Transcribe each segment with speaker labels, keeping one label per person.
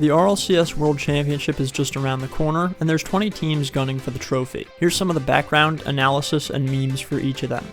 Speaker 1: The RLCS World Championship is just around the corner, and there's 20 teams gunning for the trophy. Here's some of the background, analysis, and memes for each of them.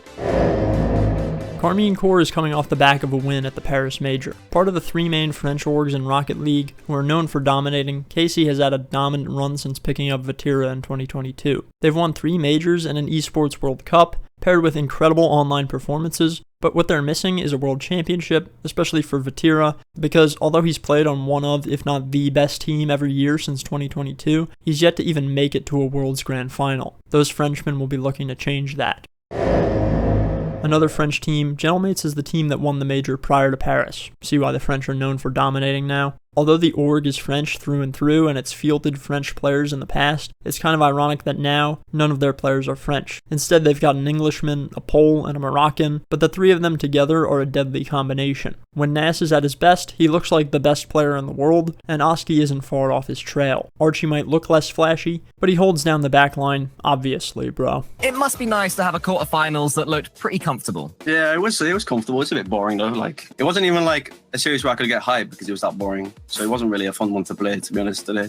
Speaker 1: Karmine Corp is coming off the back of a win at the Paris Major. Part of the three main French orgs in Rocket League, who are known for dominating, KC has had a dominant run since picking up Furia in 2022. They've won 3 majors and an Esports World Cup, paired with incredible online performances, but what they're missing is a World Championship, especially for Furia, because although he's played on one of, if not the best team every year since 2022, he's yet to even make it to a World's Grand Final. Those Frenchmen will be looking to change that. Another French team, Gentlemates, is the team that won the major prior to Paris. See why the French are known for dominating now? Although the org is French through and through and it's fielded French players in the past, it's kind of ironic that now none of their players are French. Instead, they've got an Englishman, a Pole, and a Moroccan, but the 3 of them together are a deadly combination. When Nas is at his best, he looks like the best player in the world, and Oski isn't far off his trail. Archie might look less flashy, but he holds down the back line, obviously, bro.
Speaker 2: It must be nice to have a quarterfinals that looked pretty comfortable.
Speaker 3: Yeah, it was comfortable. It's a bit boring though. Like, it wasn't even like a series where I could get hyped because it was that boring. So it wasn't really a fun one to play, to be honest, today.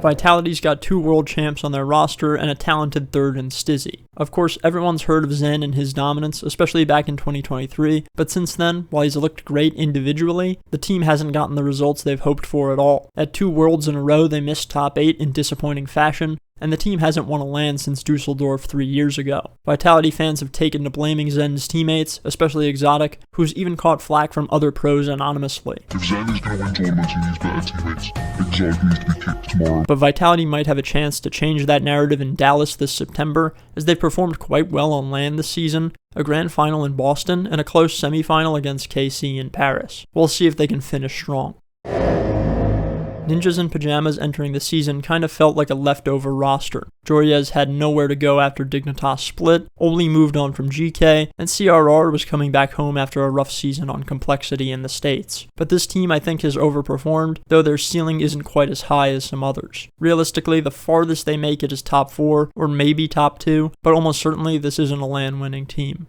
Speaker 1: Vitality's got 2 world champs on their roster and a talented third in Stizzy. Of course, everyone's heard of Zen and his dominance, especially back in 2023, but since then, while he's looked great individually, the team hasn't gotten the results they've hoped for at all. At 2 worlds in a row, they missed top 8 in disappointing fashion, and the team hasn't won a LAN since Dusseldorf 3 years ago. Vitality fans have taken to blaming Zen's teammates, especially Exotic, who's even caught flack from other pros anonymously.
Speaker 4: If Zen is going to win tournaments, he needs better teammates. Exotic needs to be kicked tomorrow.
Speaker 1: But Vitality might have a chance to change that narrative in Dallas this September, as they performed quite well on LAN this season, a grand final in Boston, and a close semifinal against KC in Paris. We'll see if they can finish strong. Ninjas and Pyjamas entering the season kind of felt like a leftover roster. Joryez had nowhere to go after Dignitas split, Oli moved on from GK, and CRR was coming back home after a rough season on Complexity in the States. But this team I think has overperformed, though their ceiling isn't quite as high as some others. Realistically, the farthest they make it is top 4, or maybe top 2, but almost certainly this isn't a LAN winning team.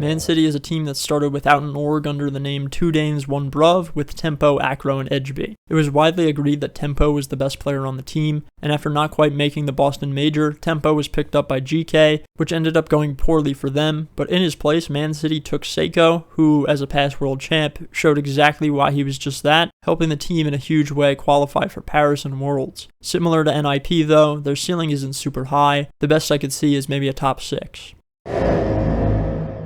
Speaker 1: Man City is a team that started without an org under the name 2 Danes 1 Bruv with Tempo, Acro, and Edgeby. It was widely agreed that Tempo was the best player on the team, and after not quite making the Boston Major, Tempo was picked up by GK, which ended up going poorly for them, but in his place, Man City took Seiko, who, as a past world champ, showed exactly why he was just that, helping the team in a huge way qualify for Paris and Worlds. Similar to NIP though, their ceiling isn't super high. The best I could see is maybe a top 6.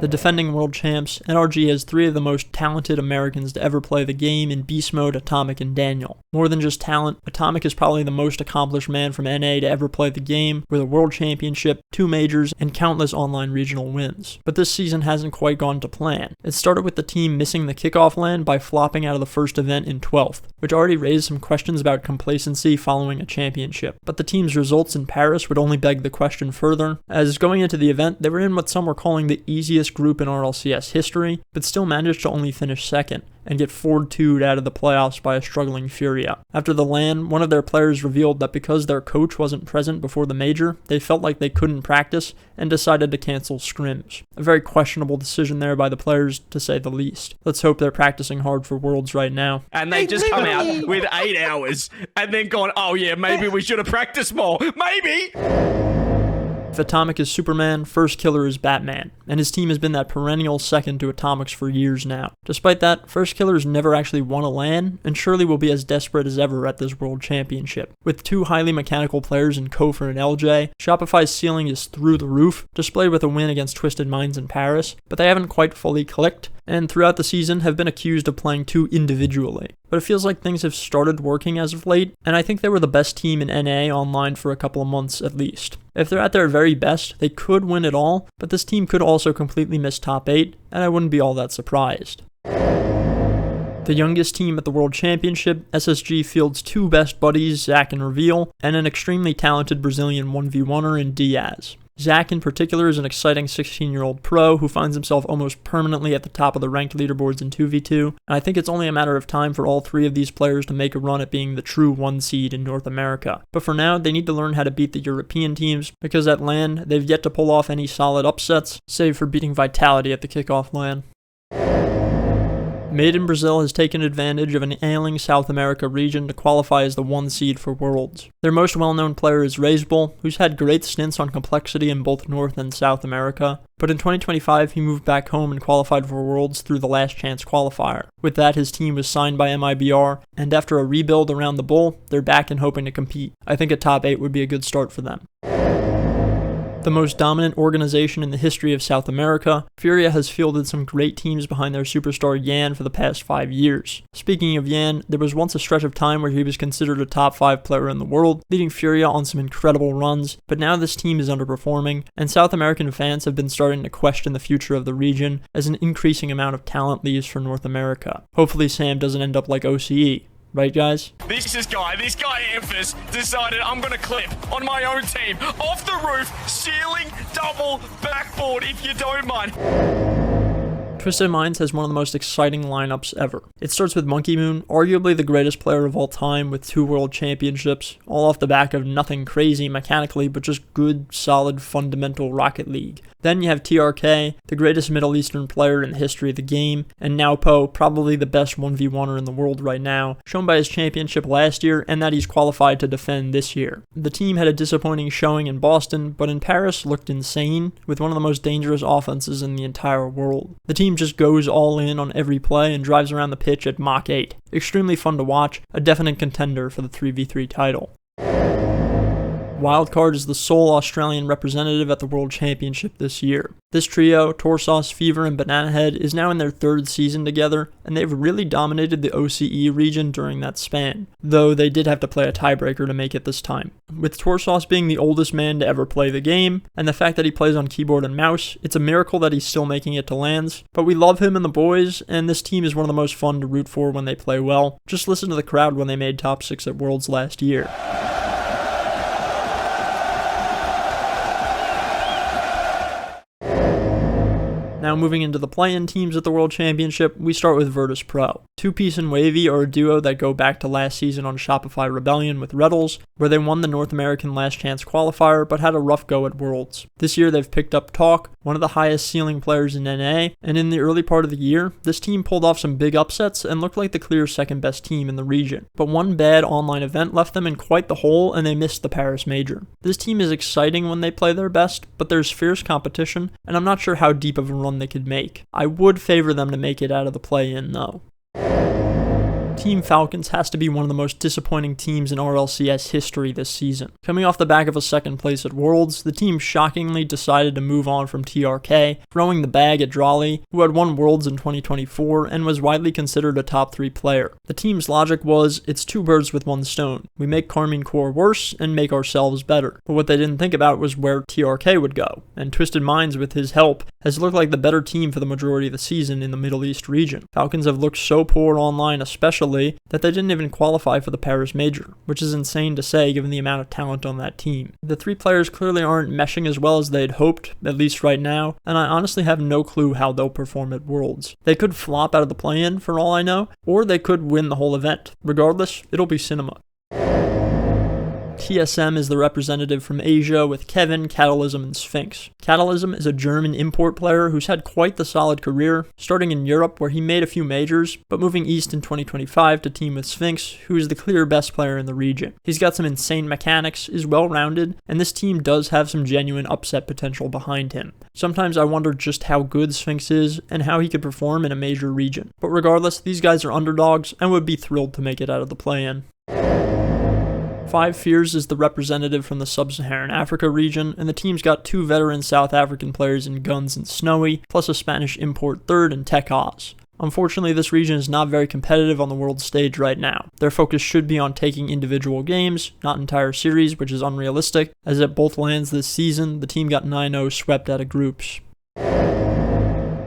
Speaker 1: The defending world champs, NRG has 3 of the most talented Americans to ever play the game in Beast Mode, Atomic, and Daniel. More than just talent, Atomic is probably the most accomplished man from NA to ever play the game, with a world championship, 2 majors, and countless online regional wins. But this season hasn't quite gone to plan. It started with the team missing the kickoff LAN by flopping out of the first event in 12th, which already raised some questions about complacency following a championship. But the team's results in Paris would only beg the question further, as going into the event, they were in what some were calling the easiest group in RLCS history, but still managed to only finish 2nd and get 4-2'd out of the playoffs by a struggling Furia. After the LAN, one of their players revealed that because their coach wasn't present before the major, they felt like they couldn't practice and decided to cancel scrims. A very questionable decision there by the players, to say the least. Let's hope they're practicing hard for Worlds right now.
Speaker 5: And they just come out with 8 hours and then gone, oh yeah, maybe we should have practiced more. Maybe!
Speaker 1: If Atomic is Superman, First Killer is Batman, and his team has been that perennial second to Atomic's for years now. Despite that, First Killer's never actually won a LAN, and surely will be as desperate as ever at this World Championship. With 2 highly mechanical players in Kofor and LJ, Shopify's ceiling is through the roof, displayed with a win against Twisted Minds in Paris, but they haven't quite fully clicked, and throughout the season have been accused of playing too individually. But it feels like things have started working as of late, and I think they were the best team in NA online for a couple of months at least. If they're at their very best, they could win it all, but this team could also completely miss top 8, and I wouldn't be all that surprised. The youngest team at the World Championship, SSG fields 2 best buddies, Zach and Reveal, and an extremely talented Brazilian 1v1er in Diaz. Zach in particular is an exciting 16-year-old pro who finds himself almost permanently at the top of the ranked leaderboards in 2v2, and I think it's only a matter of time for all 3 of these players to make a run at being the true 1 seed in North America. But for now, they need to learn how to beat the European teams, because at LAN, they've yet to pull off any solid upsets, save for beating Vitality at the kickoff LAN. Made in Brazil has taken advantage of an ailing South America region to qualify as the 1 seed for Worlds. Their most well-known player is Reisbull, who's had great stints on complexity in both North and South America, but in 2025 he moved back home and qualified for Worlds through the Last Chance qualifier. With that, his team was signed by MIBR, and after a rebuild around the Bull, they're back and hoping to compete. I think a top 8 would be a good start for them. The most dominant organization in the history of South America, Furia has fielded some great teams behind their superstar Yan for the past 5 years. Speaking of Yan, there was once a stretch of time where he was considered a top 5 player in the world, leading Furia on some incredible runs, but now this team is underperforming, and South American fans have been starting to question the future of the region as an increasing amount of talent leaves for North America. Hopefully Sam doesn't end up like OCE. Right, guys?
Speaker 5: This guy Amphis decided I'm going to clip on my own team, off the roof, ceiling, double, backboard, if you don't mind.
Speaker 1: Twisted Minds has one of the most exciting lineups ever. It starts with Monkey Moon, arguably the greatest player of all time with 2 world championships, all off the back of nothing crazy mechanically, but just good, solid, fundamental Rocket League. Then you have TRK, the greatest Middle Eastern player in the history of the game, and Naupo, probably the best 1v1er in the world right now, shown by his championship last year and that he's qualified to defend this year. The team had a disappointing showing in Boston, but in Paris looked insane, with one of the most dangerous offenses in the entire world. The team just goes all in on every play and drives around the pitch at Mach 8. Extremely fun to watch, a definite contender for the 3v3 title. Wildcard is the sole Australian representative at the World Championship this year. This trio, Torsauce, Fever, and Banana Head, is now in their 3rd season together, and they've really dominated the OCE region during that span, though they did have to play a tiebreaker to make it this time. With Torsauce being the oldest man to ever play the game, and the fact that he plays on keyboard and mouse, it's a miracle that he's still making it to LANs, but we love him and the boys, and this team is one of the most fun to root for when they play well. Just listen to the crowd when they made top 6 at Worlds last year. Now moving into the play-in teams at the World Championship, we start with Virtus.pro. Two Piece and Wavy are a duo that go back to last season on Shopify Rebellion with Reddles, where they won the North American Last Chance qualifier but had a rough go at Worlds. This year they've picked up Talk, one of the highest ceiling players in NA, and in the early part of the year, this team pulled off some big upsets and looked like the clear second best team in the region. But one bad online event left them in quite the hole and they missed the Paris Major. This team is exciting when they play their best, but there's fierce competition, and I'm not sure how deep of a run they could make. I would favor them to make it out of the play-in though. Team Falcons has to be one of the most disappointing teams in RLCS history this season. Coming off the back of a second place at Worlds, the team shockingly decided to move on from TRK, throwing the bag at Drawley, who had won Worlds in 2024 and was widely considered a top 3 player. The team's logic was, it's 2 birds with 1 stone. We make Karmine Corp worse and make ourselves better. But what they didn't think about was where TRK would go, and Twisted Minds with his help has looked like the better team for the majority of the season in the Middle East region. Falcons have looked so poor online especially that they didn't even qualify for the Paris Major, which is insane to say given the amount of talent on that team. The 3 players clearly aren't meshing as well as they'd hoped, at least right now, and I honestly have no clue how they'll perform at Worlds. They could flop out of the play-in for all I know, or they could win the whole event. Regardless, it'll be cinema. TSM is the representative from Asia with Kevin, Catalysm, and Sphinx. Catalysm is a German import player who's had quite the solid career, starting in Europe where he made a few majors, but moving east in 2025 to team with Sphinx, who is the clear best player in the region. He's got some insane mechanics, is well-rounded, and this team does have some genuine upset potential behind him. Sometimes I wonder just how good Sphinx is and how he could perform in a major region. But regardless, these guys are underdogs and would be thrilled to make it out of the play-in. 5 Fears is the representative from the Sub-Saharan Africa region, and the team's got 2 veteran South African players in Guns and Snowy, plus a Spanish import third in Tech Oz. Unfortunately, this region is not very competitive on the world stage right now. Their focus should be on taking individual games, not entire series, which is unrealistic, as at both lands this season, the team got 9-0 swept out of groups.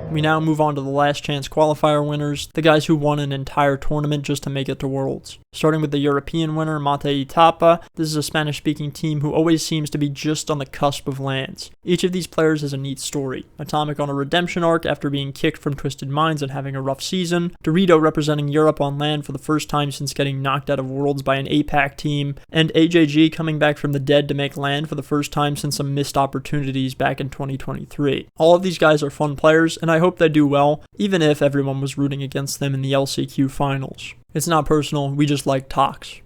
Speaker 1: We now move on to the Last Chance qualifier winners, the guys who won an entire tournament just to make it to Worlds. Starting with the European winner, Tapa, this is a Spanish-speaking team who always seems to be just on the cusp of lands. Each of these players has a neat story. Atomic on a redemption arc after being kicked from Twisted Minds and having a rough season, Dorito representing Europe on land for the first time since getting knocked out of Worlds by an APAC team, and AJG coming back from the dead to make land for the first time since some missed opportunities back in 2023. All of these guys are fun players, and I hope they do well, even if everyone was rooting against them in the LCQ finals. It's not personal, we just like talks.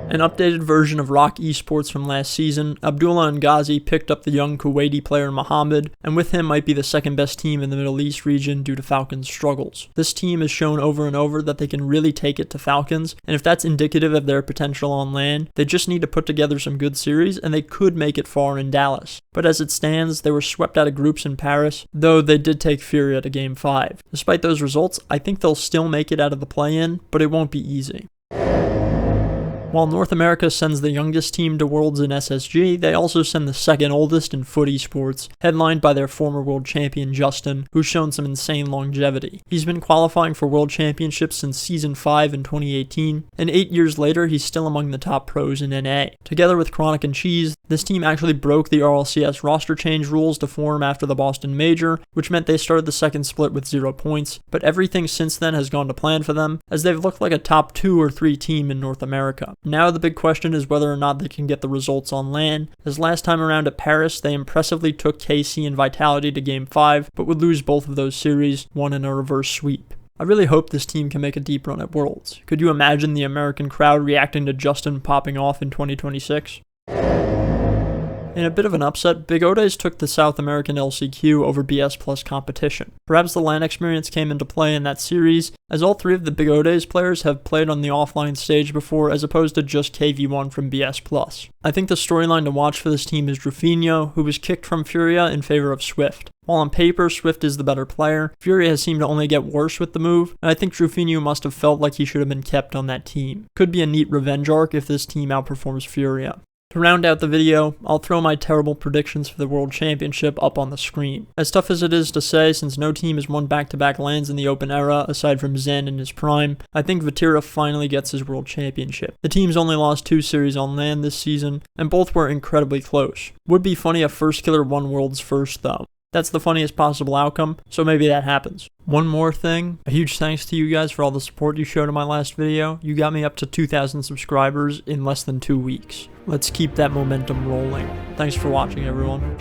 Speaker 1: An updated version of ROC Esports from last season, Abdullah and Ghazi picked up the young Kuwaiti player Mohammed, and with him might be the second best team in the Middle East region due to Falcons' struggles. This team has shown over and over that they can really take it to Falcons, and if that's indicative of their potential on LAN, they just need to put together some good series and they could make it far in Dallas. But as it stands, they were swept out of groups in Paris, though they did take Furia to Game 5. Despite those results, I think they'll still make it out of the play-in, but it won't be easy. While North America sends the youngest team to Worlds in SSG, they also send the second oldest in FUT Esports, headlined by their former world champion Justin, who's shown some insane longevity. He's been qualifying for world championships since Season 5 in 2018, and 8 years later he's still among the top pros in NA. Together with Chronic and Cheese, this team actually broke the RLCS roster change rules to form after the Boston Major, which meant they started the second split with 0 points, but everything since then has gone to plan for them, as they've looked like a top 2 or 3 team in North America. Now the big question is whether or not they can get the results on LAN, as last time around at Paris they impressively took KC and Vitality to Game 5, but would lose both of those series, one in a reverse sweep. I really hope this team can make a deep run at Worlds. Could you imagine the American crowd reacting to Justin popping off in 2026? In a bit of an upset, Bigodes took the South American LCQ over BS Plus competition. Perhaps the LAN experience came into play in that series, as all 3 of the Bigodes players have played on the offline stage before as opposed to just KV1 from BS Plus. I think the storyline to watch for this team is Drufinho, who was kicked from Furia in favor of Swift. While on paper, Swift is the better player, Furia has seemed to only get worse with the move, and I think Drufinho must have felt like he should have been kept on that team. Could be a neat revenge arc if this team outperforms Furia. To round out the video, I'll throw my terrible predictions for the World Championship up on the screen. As tough as it is to say, since no team has won back-to-back LANs in the open era aside from Zen in his prime, I think Vatira finally gets his World Championship. The team's only lost 2 series on LAN this season, and both were incredibly close. Would be funny if First Killer won Worlds first though. That's the funniest possible outcome, so maybe that happens. One more thing, a huge thanks to you guys for all the support you showed in my last video. You got me up to 2,000 subscribers in less than 2 weeks. Let's keep that momentum rolling. Thanks for watching, everyone.